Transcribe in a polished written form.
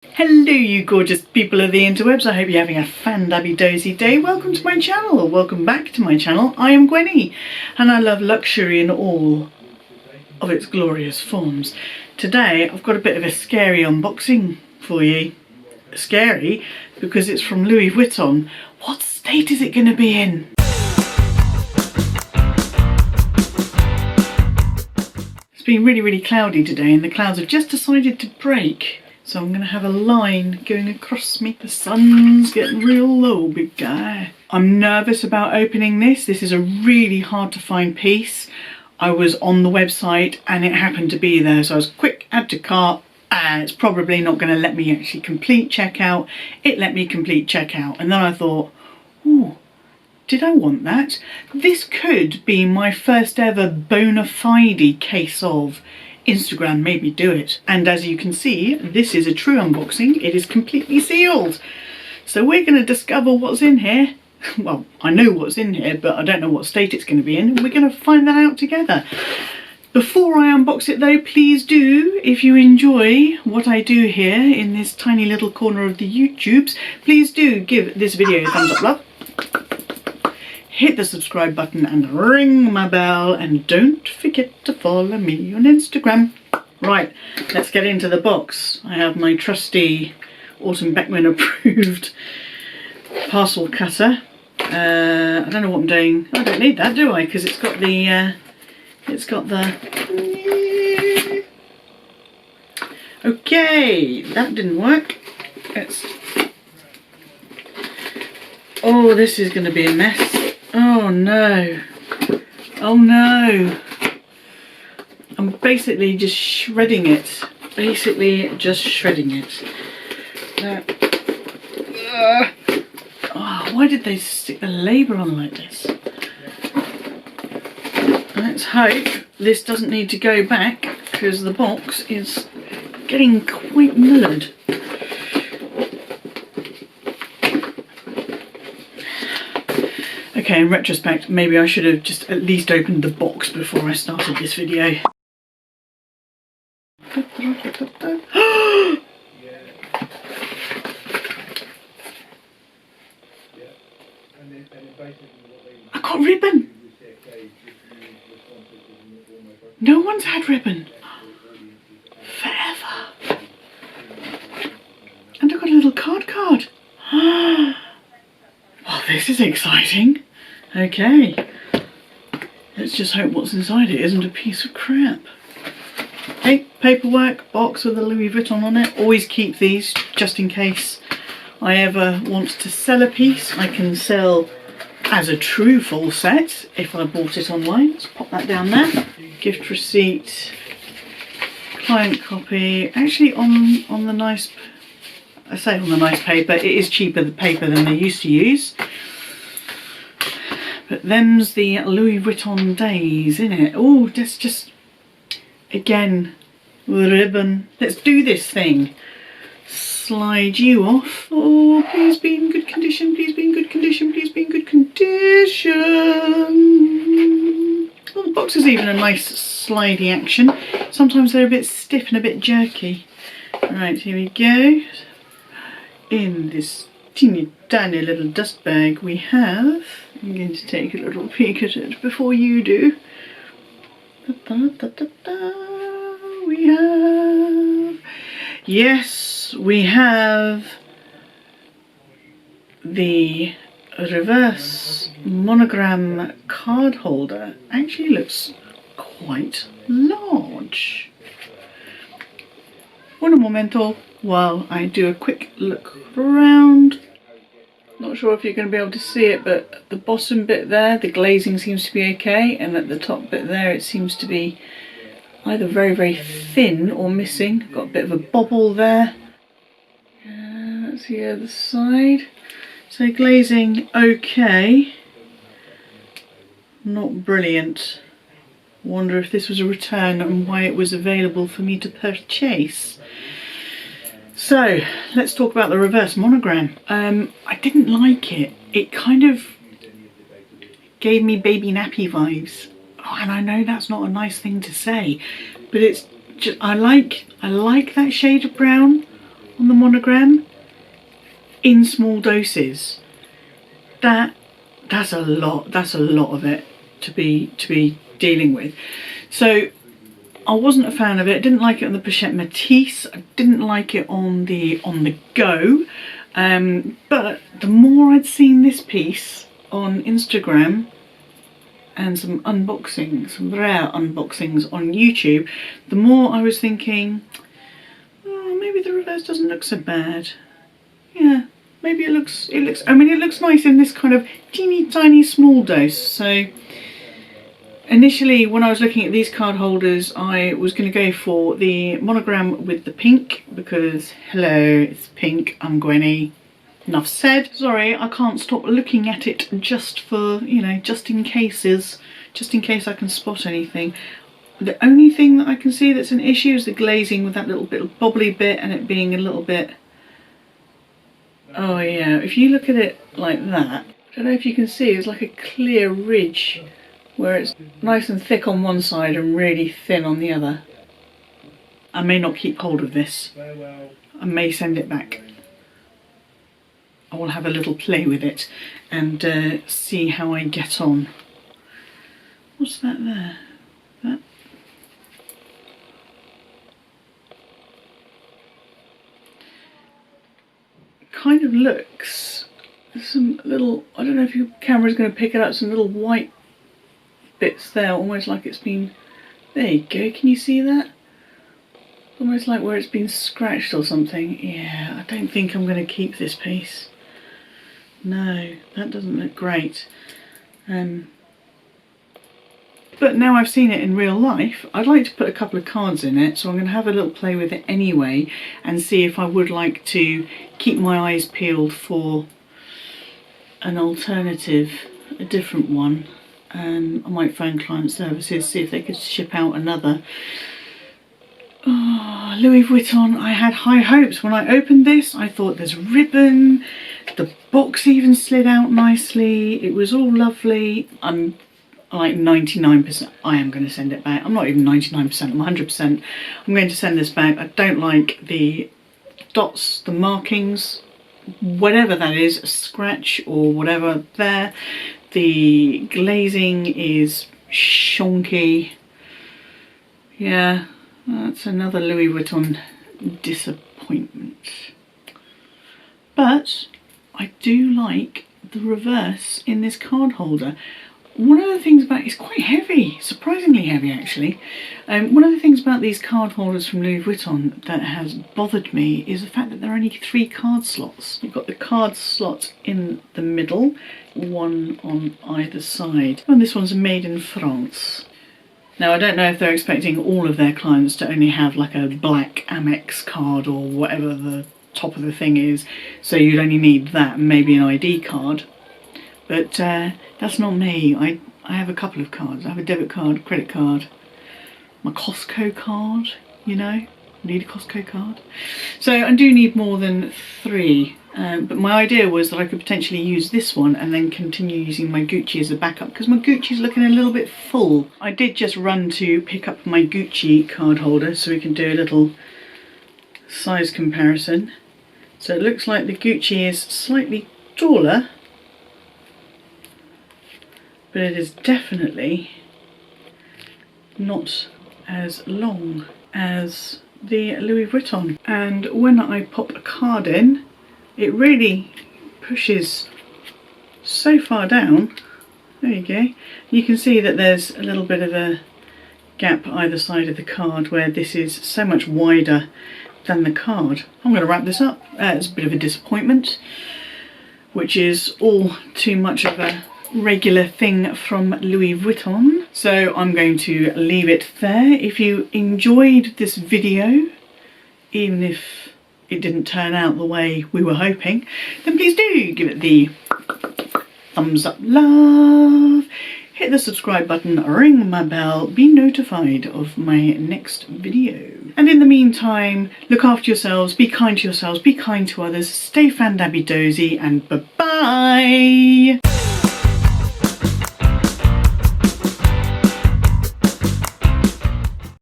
Hello you gorgeous people of the interwebs, I hope you're having a fan-dabby-dozy day. Welcome to my channel, welcome back to my channel. I am Gwenny and I love luxury in all of its glorious forms. Today I've got a bit of a scary unboxing for you. Scary because it's from Louis Vuitton. What state is it going to be in? It's been really cloudy today and the clouds have just decided to break. So I'm going to have a line going across me. The sun's getting real low, big guy. I'm nervous about opening this. This is a really hard to find piece. I was on the website and it happened to be there. So I was quick, add to cart. It's probably not going to let me actually complete checkout. It let me complete checkout. And then I thought, ooh, did I want that? This could be my first ever bona fide case of Instagram made me do it. And as you can see, this is a true unboxing. It is completely sealed. So we're going to discover what's in here. Well, I know what's in here, but I don't know what state it's going to be in. And we're going to find that out together. Before I unbox it though, please do, if you enjoy what I do here in this tiny little corner of the YouTubes, please do give this video a thumbs up, love. Hit the subscribe button and ring my bell, and don't forget to follow me on Instagram. Right, let's get into the box. I have my trusty Autumn Beckman approved parcel cutter. I don't know what I'm doing. I don't need that, do I? Because it's got the okay, that didn't work. Oh, this is going to be a mess. Oh no. Oh no. I'm basically just shredding it. Oh, why did they stick the label on like this? Let's hope this doesn't need to go back because the box is getting quite mullered. Okay, in retrospect, maybe I should have just at least opened the box before I started this video. I got ribbon! No one's had ribbon. Forever. And I got a little card. Well, this is exciting. Okay, let's just hope what's inside it isn't a piece of crap. Okay, paperwork, box with a Louis Vuitton on it. Always keep these just in case I ever want to sell a piece. I can sell as a true full set if I bought it online. Let's pop that down there. Gift receipt, client copy. Actually on the nice, I say on the nice paper, it is cheaper the paper than they used to use. But them's the Louis Vuitton days, innit? Oh, that's just, again, ribbon. Let's do this thing. Slide you off. Oh, please be in good condition, please be in good condition, please be in good condition. Oh, the box is even a nice slidey action. Sometimes they're a bit stiff and a bit jerky. Right, here we go. In this teeny tiny little dust bag we have, I'm going to take a little peek at it before you do. We have, yes, we have the reverse monogram card holder. Actually looks quite large. Un momento while I do a quick look around. Not sure if you're going to be able to see it, but at the bottom bit there, the glazing seems to be okay, and at the top bit there, it seems to be either very thin or missing. Got a bit of a bobble there. That's the other side. So glazing okay. Not brilliant. Wonder if this was a return and why it was available for me to purchase. So let's talk about the reverse monogram. I didn't like it. It kind of gave me baby nappy vibes. Oh, and I know that's not a nice thing to say, but it's just, I like that shade of brown on the Monogram in small doses. That's a lot of it to be dealing with. So I wasn't a fan of it. I didn't like it on the Pochette Matisse. I didn't like it on the go. But the more I'd seen this piece on Instagram and some unboxings, some rare unboxings on YouTube, the more I was thinking, oh, maybe the reverse doesn't look so bad. Yeah, maybe it looks, I mean, it looks nice in this kind of teeny tiny small dose. So initially, when I was looking at these card holders, I was going to go for the Monogram with the pink, because hello, it's pink, I'm Gwenny. Enough said. Sorry, I can't stop looking at it just for, you know, just in case I can spot anything. The only thing that I can see that's an issue is the glazing with that little bit of bobbly bit and it being a little bit, oh yeah, if you look at it like that, I don't know if you can see, it's like a clear ridge where it's nice and thick on one side and really thin on the other. I may not keep hold of this. I may send it back. I will have a little play with it and see how I get on. What's that there? That kind of looks, there's some little, I don't know if your camera's going to pick it up, some little white bits there, almost like it's been, there you go, can you see that? Almost like where it's been scratched or something. Yeah, I don't think I'm going to keep this piece. No, that doesn't look great. But now I've seen it in real life, I'd like to put a couple of cards in it, so I'm going to have a little play with it anyway and see if I would like to keep my eyes peeled for an alternative, a different one. I might phone client services, see if they could ship out another. Oh, Louis Vuitton, I had high hopes. When I opened this, I thought there's ribbon, the box even slid out nicely, it was all lovely. I'm like 99%, I am going to send it back. I'm not even 99%, I'm 100%. I'm going to send this back. I don't like the dots, the markings, whatever that is, a scratch or whatever there. The glazing is shonky. Yeah, that's another Louis Vuitton disappointment. But I do like the reverse in this card holder. One of the things about it's quite heavy, surprisingly heavy actually. One of the things about these card holders from Louis Vuitton that has bothered me is the fact that there are only 3 card slots. You've got the card slot in the middle, one on either side. And this one's made in France. Now I don't know if they're expecting all of their clients to only have like a black Amex card or whatever the top of the thing is, so you'd only need that and maybe an ID card. But that's not me. I have a couple of cards. I have a debit card, credit card, my Costco card, you know, I need a Costco card. So I do need more than 3. But my idea was that I could potentially use this one and then continue using my Gucci as a backup, because my Gucci's looking a little bit full. I did just run to pick up my Gucci card holder so we can do a little size comparison. So it looks like the Gucci is slightly taller, but it is definitely not as long as the Louis Vuitton. And when I pop a card in, it really pushes so far down. There you go. You can see that there's a little bit of a gap either side of the card where this is so much wider than the card. I'm going to wrap this up. It's a bit of a disappointment, which is all too much of a regular thing from Louis Vuitton. So I'm going to leave it there. If you enjoyed this video, even if it didn't turn out the way we were hoping, then please do give it the thumbs up love, hit the subscribe button, ring my bell, be notified of my next video. And in the meantime, look after yourselves, be kind to yourselves, be kind to others, stay fan-dabby-dozy, and bye-bye!